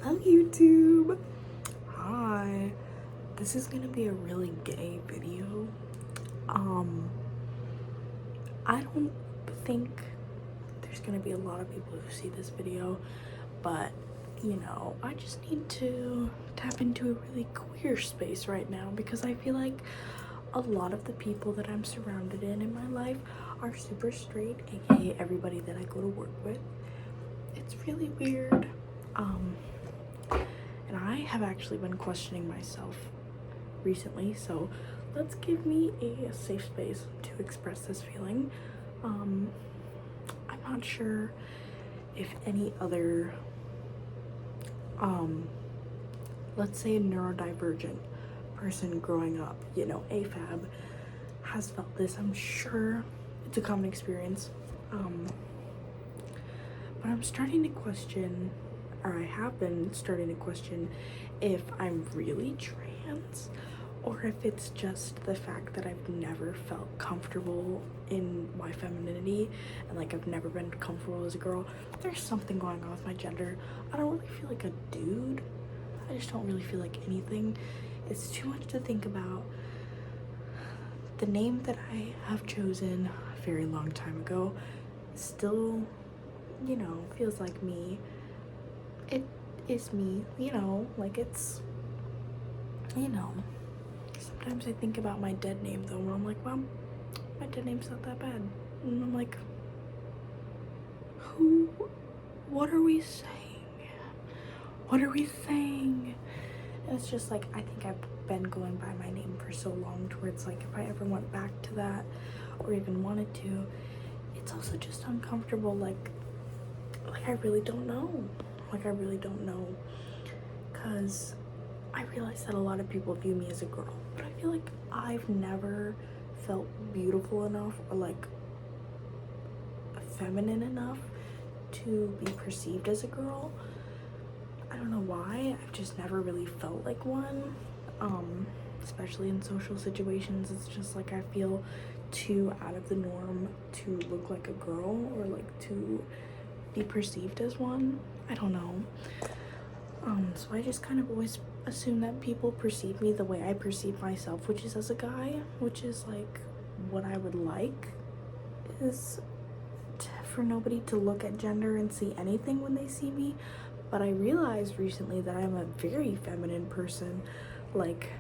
Hello YouTube. Hi. This is gonna be a really gay video. I don't think there's gonna be a lot of people who see this video, but you know, I just need to tap into a really queer space right now because I feel like a lot of the people that I'm surrounded in my life are super straight, aka everybody that I go to work with. It's really weird. And I have actually been questioning myself recently, so let's give me a safe space to express this feeling. I'm not sure if any other let's say a neurodivergent person growing up, you know, AFAB, has felt this. I'm sure it's a common experience. But I'm starting to question, or I have been starting to question, if I'm really trans or if it's just the fact that I've never felt comfortable in my femininity and like I've never been comfortable as a girl. There's something going on with my gender. I don't really feel like a dude. I just don't really feel like anything. It's too much to think about. The name that I have chosen a very long time ago still, you know, feels like me. It is me, you know, like it's, you know. Sometimes I think about my dead name though, and I'm like, well, my dead name's not that bad. And I'm like, what are we saying? What are we saying? And it's just like, I think I've been going by my name for so long towards like, if I ever went back to that or even wanted to, it's also just uncomfortable. Like I really don't know. Like I really don't know. Because I realize that a lot of people view me as a girl, but I feel like I've never felt beautiful enough or like feminine enough to be perceived as a girl. I don't know why. I've just never really felt like one. Especially in social situations, it's just like I feel too out of the norm to look like a girl or like to be perceived as one. I don't know. So I just kind of always assume that people perceive me the way I perceive myself, which is as a guy, which is like what I would like is for nobody to look at gender and see anything when they see me. But I realized recently that I'm a very feminine person, like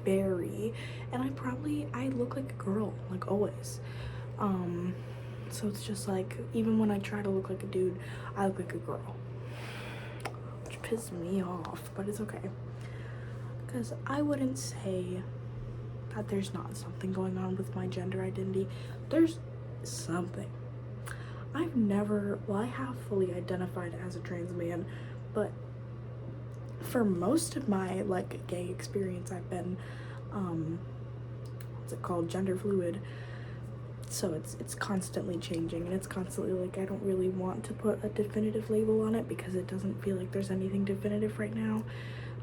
very, and I look like a girl, like always. So it's just like, even when I try to look like a dude, I look like a girl, which pisses me off, but it's okay. Because I wouldn't say that there's not something going on with my gender identity. There's something. I have fully identified as a trans man, but for most of my like gay experience, I've been, what's it called, gender fluid. So it's constantly changing, and it's constantly like, I don't really want to put a definitive label on it because it doesn't feel like there's anything definitive right now.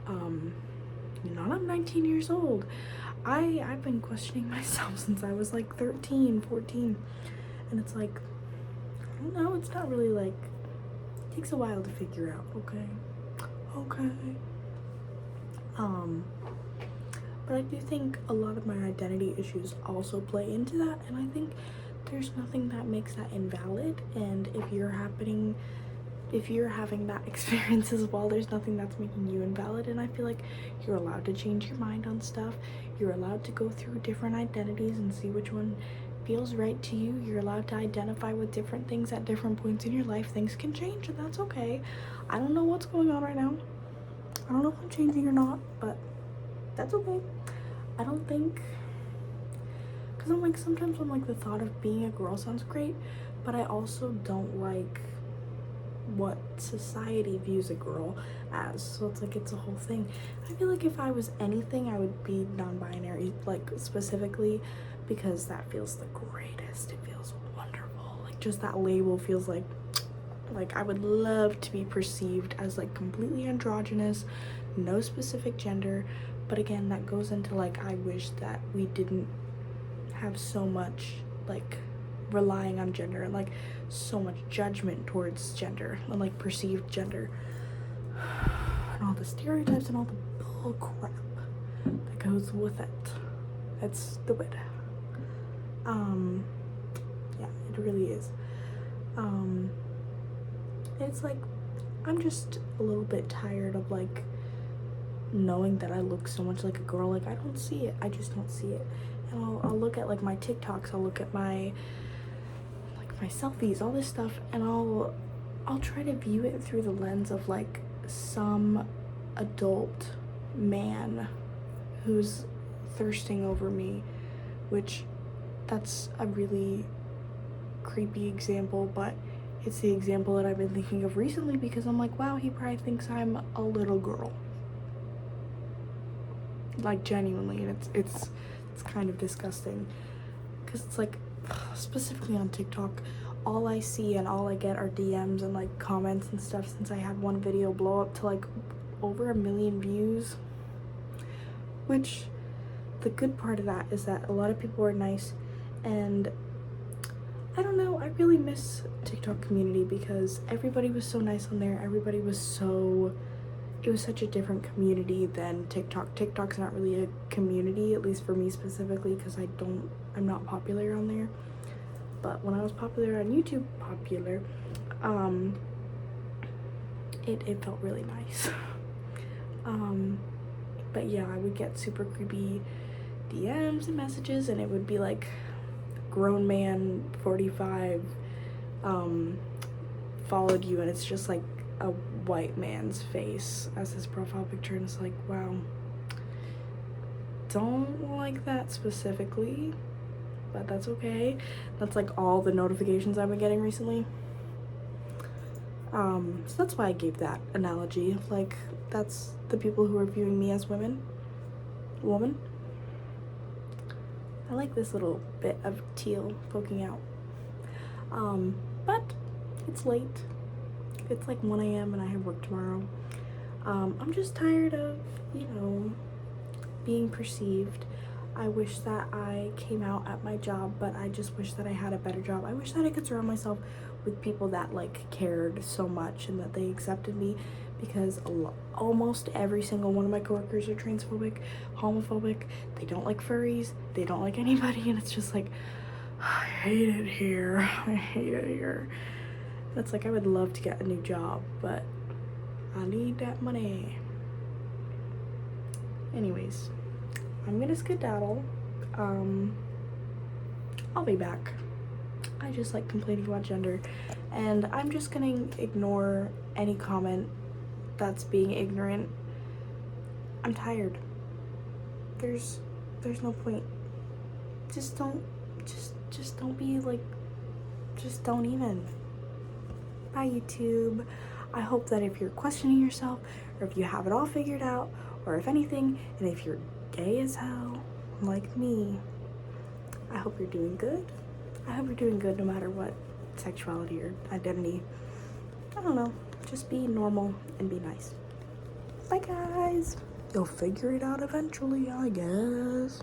Not I'm 19 years old. I've been questioning myself since I was like 13, 14. And it's like, I don't know, it's not really like, it takes a while to figure out, okay? But I do think a lot of my identity issues also play into that, and I think there's nothing that makes that invalid. And if you're having that experience as well, there's nothing that's making you invalid. And I feel like you're allowed to change your mind on stuff. You're allowed to go through different identities and see which one feels right to you. You're allowed to identify with different things at different points in your life. Things can change, and that's okay. I don't know what's going on right now. I don't know if I'm changing or not, but that's okay. I don't think, because I'm like, sometimes I'm like, the thought of being a girl sounds great, but I also don't like what society views a girl as. So it's like, it's a whole thing. I feel like if I was anything, I would be non-binary, like specifically, because that feels the greatest. It feels wonderful. Like just that label feels like I would love to be perceived as like completely androgynous, no specific gender. But again, that goes into like, I wish that we didn't have so much like relying on gender and like so much judgment towards gender and like perceived gender. the stereotypes and all the bull crap that goes with it. It's stupid. Yeah, it really is. It's like, I'm just a little bit tired of like knowing that I look so much like a girl. Like, I don't see it. I just don't see it. And I'll look at like my TikToks, I'll look at my selfies, all this stuff, and I'll try to view it through the lens of like some adult man who's thirsting over me, which that's a really creepy example, but it's the example that I've been thinking of recently because I'm like, wow, he probably thinks I'm a little girl. Like, genuinely, and it's kind of disgusting because it's like, specifically on TikTok, all I see and all I get are DMs and like comments and stuff since I had one video blow up to like over 1 million views, which the good part of that is that a lot of people are nice, and I don't know, I really miss TikTok community because everybody was so nice on there. Everybody was so, it was such a different community than TikTok. TikTok's not really a community, at least for me specifically, because I'm not popular on there. But when I was popular on YouTube, it felt really nice. But yeah, I would get super creepy DMs and messages, and it would be like, grown man 45 followed you, and it's just like a white man's face as his profile picture, and it's like, wow, don't like that specifically, but that's okay. That's like all the notifications I've been getting recently. So that's why I gave that analogy. Like, that's the people who are viewing me as woman. I like this little bit of teal poking out. But it's late. It's like 1 a.m. and I have work tomorrow. I'm just tired of, being perceived. I wish that I came out at my job, but I just wish that I had a better job. I wish that I could surround myself with people that like cared so much and that they accepted me, because almost every single one of my coworkers are transphobic, homophobic, they don't like furries, they don't like anybody, and it's just like, I hate it here. I hate it here. It's like, I would love to get a new job, but I need that money. Anyways, I'm gonna skedaddle. I'll be back. I just like complaining about gender, and I'm just gonna ignore any comment that's being ignorant. I'm tired. There's no point. Just don't be like, just don't even. Bye, YouTube. I hope that if you're questioning yourself, or if you have it all figured out, or if anything, and if you're gay as hell like me, I hope you're doing good. I hope you're doing good no matter what sexuality or identity. I don't know, just be normal and be nice. Bye, guys. You'll figure it out eventually, I guess.